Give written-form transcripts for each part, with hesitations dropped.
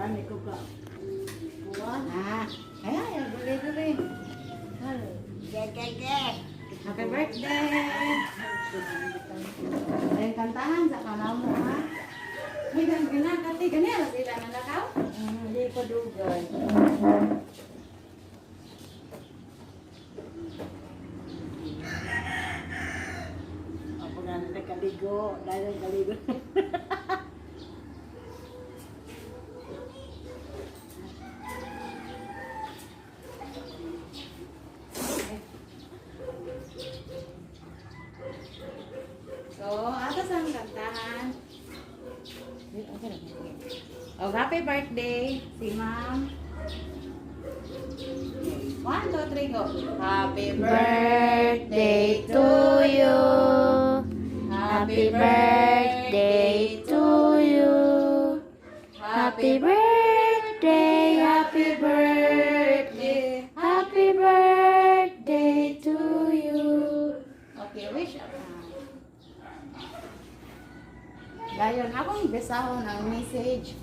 Gani ko ka. Buwan. Ay, dali. Halo. Ge. Happy birthday! Ay, kantahan sa kanamo, ha? May ginagati, ganyan, sila nalakaw? Hindi ko dugay. Ako na nakaligo. Dahil nakaligo. So, atas ang kantahan. Oh, happy birthday, si Ma'am. 1, 2, 3, go. Happy Birthday to you. Happy birthday to you. Happy birthday, happy birthday, happy birthday to you. Okay, wish. Dayon akong besahon ang message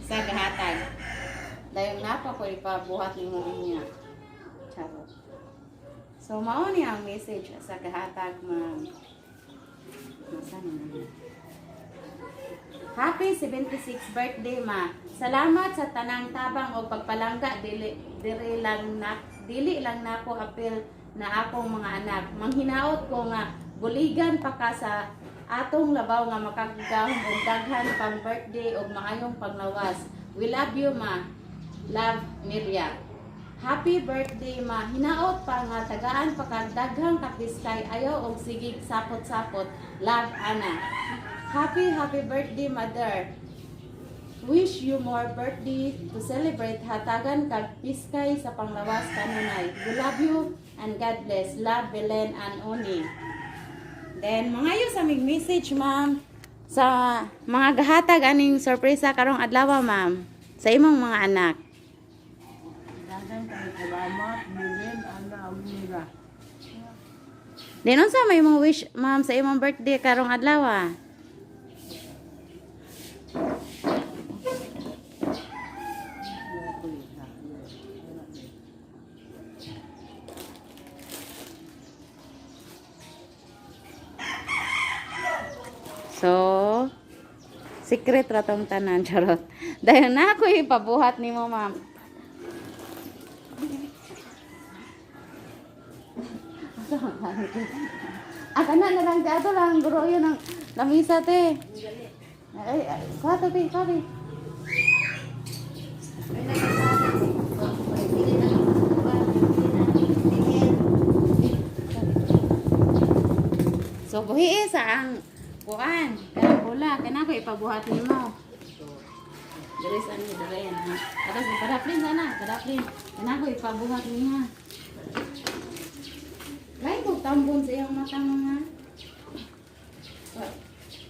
sa gahatag. Dayon napa ko ipabuhat nimo niya. Charot. So mao ni ang message sa gahatag, ma'am. Nasaan na? Happy 76th birthday, ma. Salamat sa tanang tabang o pagpalangga, dili lang nako apil na akong mga anak. Manghinaot ko nga buligan paka sa atong labaw nga makagagahom og daghan pang birthday og maayong panglawas. We love you, ma. Love, NELIA. Happy birthday, ma. Hinaot pa nga tagaan pagkag daghang kapiskay, ayaw og sigig, sapot. Love, Ana. Happy birthday, mother. Wish you more birthday to celebrate, hatagan kag piskay sa panglawas kanunay. We love you and God bless. Love, Belen and Oni. Then, mangayo sa mig message, ma'am, sa mga gahatag aning sorpresa karong adlaw, ma'am, sa imong mga anak. Daghang kang salamat. Bilin, nila. Then, unsa may imong wish, ma'am, sa imong birthday karong adlaw? So, secret ra tong tanan, charot. Dahil na ako ipabuhat nimo, ma'am. Kana na lang ato lang guro yun ang lamisa te. Ay, kwato bi. So buhi sa ang kuan, kanang pula, kana ko ipabuhat nimo. Diri sa ni diri ha. Atas kadaplin sana, kadaplin. Kana ko ipabuhat niya. Lain ko tambon sa iyang mata mga.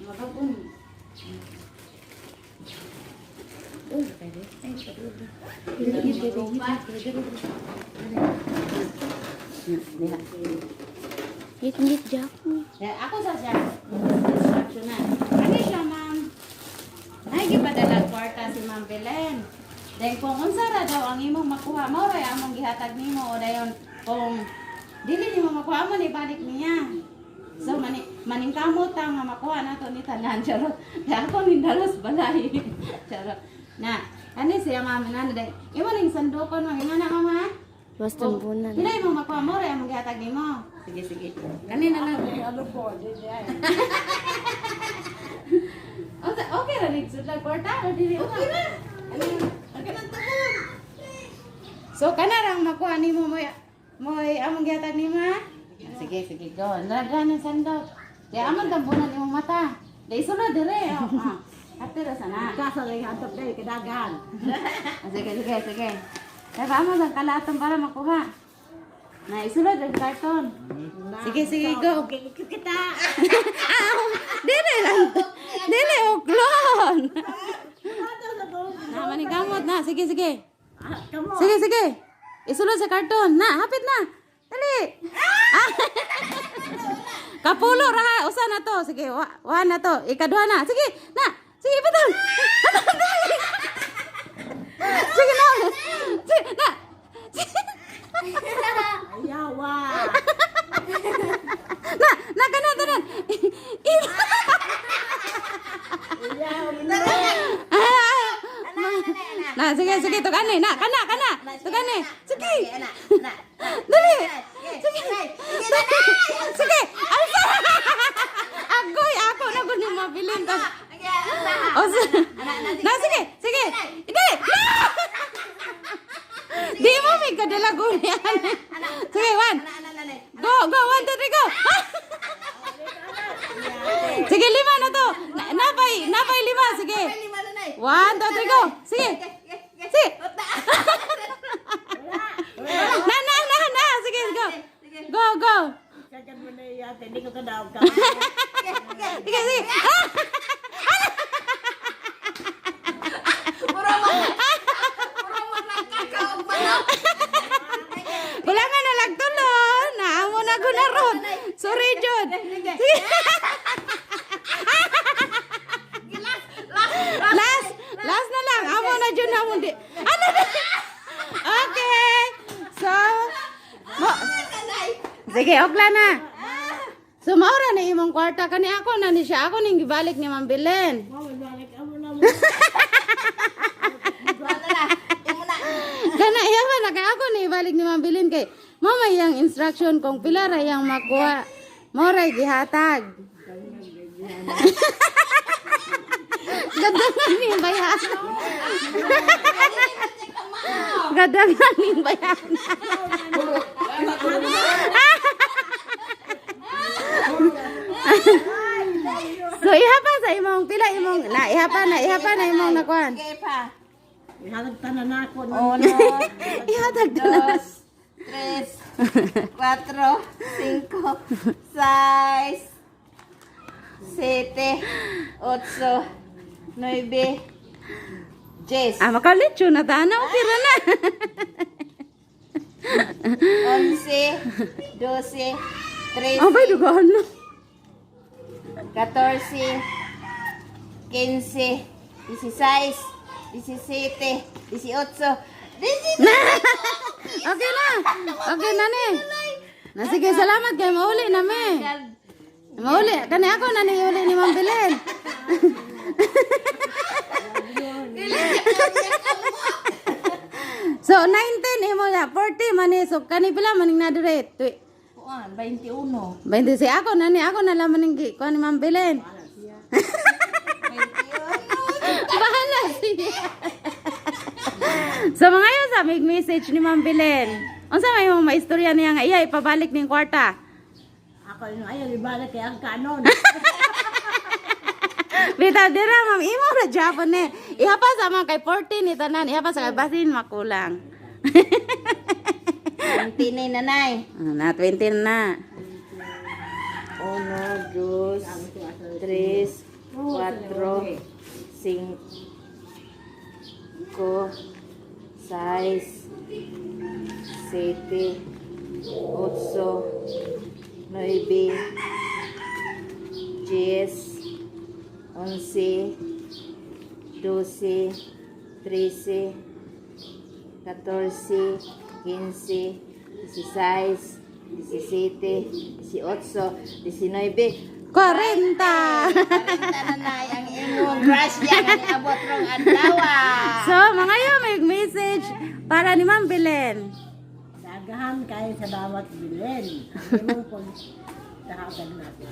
Mababon. Oh, pwede. Ay, Hit Jack mo. ako sa siya. Instruction na. Ano siya, ma'am? Ay, gipadala kwarta si Ma'am Belen. Dahil kung unsa ra daw ang imong makuha, mao ra among gihatag nimo o dayon kung dili nimo makuha mo ni balik niya. So maningkamot ta nga makuha nato ni tanan, charot. Kaya ako ning dalos balay. Charot. Na, ani siya, ma'am, nana dai. Imo ning sandukon mo ingana, mama. Basta bunan. Dili mo makuha mo ra among gihatag nimo. Sige. Kanina lang. Ano po? Okay ra nig sudlag kwarta o dili okay na. Okay na tubod. So kana rang makuha nimo mo among gihatag nimo ha? Sige go. Lagyan ng sandok. Kaya amon tambunan imong mata. Dai sunod dire. Ate ra sana. Kasalay hatap dahil kadagan. Sige. Kaya pa mo sang kalatong para makuha. Na isulod ang karton. Sige go. Kita. Dili uklon. Na manigamot na. Sige. Sige. Isulod sa karton. Na, hapit na. Dali. Kapulo ra. Usa na to. Sige, wa na to. Ikaduha na. Sige, na. Sige, patang. Na, sige, sige, tugani. Na, kana. Tugani. Sige. Dali. Sige. Sige. Alsa. Agoy, ako na gud ni mabilin ta. Na, sige. Sige. Dali. Di mo may kadalago yan. Sige, 1. Go, 1, 2, 3, go. Sige, 5 na to. Napay 5. Sige. 1, 2, 3, go. Sige. Sige. Na. Sige, go. Go. Kagan mo na yate, hindi ko kadawag ka. Sige. Wala nga nalagtulo. Naamo na gunarod. Sorry, Jod. Sige. Last na lang. Amo na Jod na mundi. Ano na? Okay. So, sige, okla na. So, maura na imong kwarta. Kani ako na ni siya. Ako ning gibalik ni Ma'am Belen. Kana iya ba na kay ako ni ibalik ni Ma'am Belen kay mama yang instruction kung pila ra yang makuha. Moray gihatag. Gadangan ni bayan. Gadangan ni bayan. So ihapa sa imong pila imong na ihapa na imong nakuan. Ihatag tanan ako. 1, Ihatag na. 2, 3, 4, 5, 6, 7, 8, 9, 10. Makalitsyo na ta na pira na. 11, 12, 13, Abay dugaan na. 14, 15, 16, 17, 18, 19. Okay na ni. Na sige, salamat kay mauli na me. Mauli, kani ako na ni uli ni Ma'am Belen. So 19 imo na 40 man ni so kani pila maning na dire? 21. 20 si ako na lang maning ko ni Ma'am Belen. Bahala siya. So mga yun sa may message ni Ma'am Belen. Unsa may mga maistorya niya nga iya ipabalik ning kwarta. Ako yung ayaw, ibalik kay ang kanon. Bitaw dira ma'am imo ra Japan eh. Ihapa sa mga kay 14 ni tanan, ihapa sa kay basin makulang. 20 na nanay. Na 20 na. 1, 2, 3, 4, 5, 6, 7, 8, 9, 10, 11, 12, 13, 14, 15, 16, 17, 18, 19, 40. 40 na ang imong grasya nga niabot rong adlaw. So mga yun may message para ni Ma'am Belen. Daghan kayo sa bawat bilin. Imong pag tahagan natin.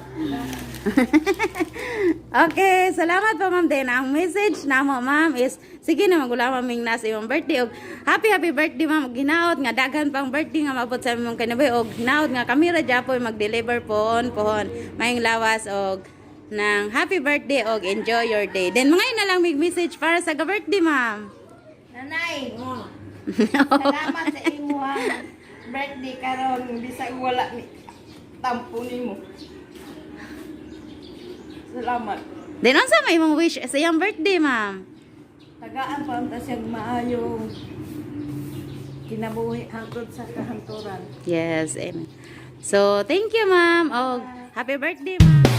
Okay, salamat po Ma'am Den. Ang message namo Ma'am is sige na magula maming nasa imong birthday og happy birthday Ma'am. Hinaot nga daghan pang birthday nga maabot sa imong kinabuhi og hinaot nga kami ra japoy mag-deliver pohon mayong lawas og ng happy birthday og enjoy your day. Then mga yun na lang may message para sa birthday Ma'am. Nanay, salamat sa imong birthday karon bisag wala ni tampo nimo. Salamat. Then unsa may imong wish sa iyang birthday Ma'am? Tagaan pa unta siyang maayong kinabuhi hangtod sa kahanturan. Yes, amen. So, thank you Ma'am. Oh, happy birthday Ma'am.